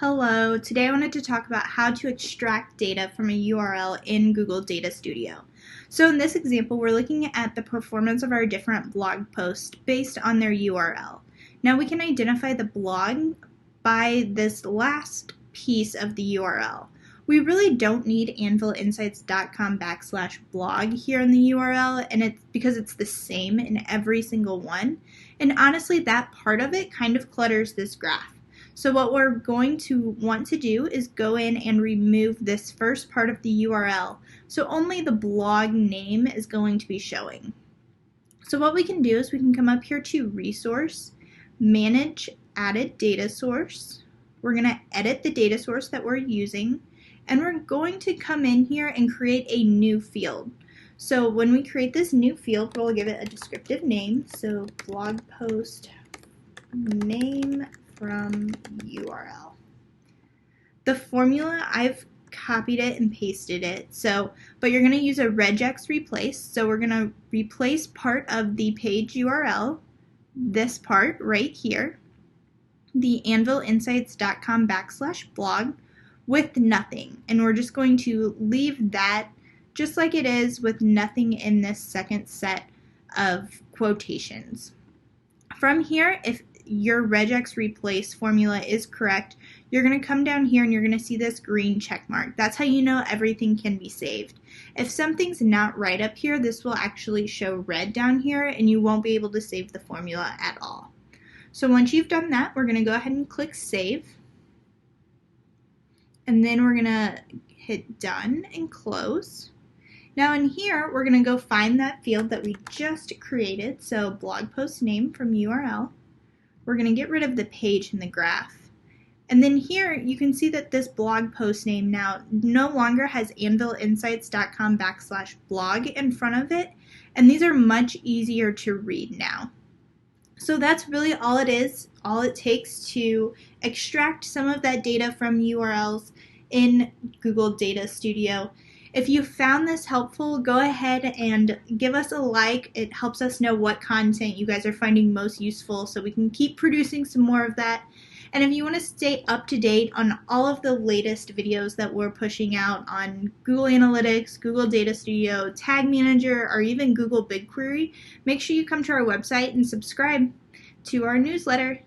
Hello, today I wanted to talk about how to extract data from a URL in Google Data Studio. So in this example, we're looking at the performance of our different blog posts based on their URL. Now we can identify the blog by this last piece of the URL. We really don't need anvilinsights.com/blog here in the URL, and it's because it's the same in every single one. And honestly, that part of it kind of clutters this graph. So what we're going to want to do is go in and remove this first part of the URL. So only the blog name is going to be showing. So what we can do is we can come up here to Resource, Manage Added Data Source. We're going to edit the data source that we're using, and we're going to come in here and create a new field. So when we create this new field, we'll give it a descriptive name. So blog post name from URL. The formula, I've copied it and pasted it, but you're going to use a regex replace. So we're going to replace part of the page URL, this part right here, the anvilinsights.com/blog, with nothing. And we're just going to leave that just like it is with nothing in this second set of quotations. From here, if your regex replace formula is correct, you're going to come down here and you're going to see this green check mark. That's how you know everything can be saved. If something's not right up here, this will actually show red down here and you won't be able to save the formula at all. So once you've done that, we're going to go ahead and click save. And then we're going to hit done and close. Now in here, we're going to go find that field that we just created, so blog post name from URL. We're going to get rid of the page in the graph. And then here you can see that this blog post name now no longer has anvilinsights.com/blog in front of it, and these are much easier to read now. So that's really all it is, all it takes to extract some of that data from URLs in Google Data Studio. If you found this helpful, go ahead and give us a like. It helps us know what content you guys are finding most useful so we can keep producing some more of that. And if you want to stay up to date on all of the latest videos that we're pushing out on Google Analytics, Google Data Studio, Tag Manager, or even Google BigQuery, make sure you come to our website and subscribe to our newsletter.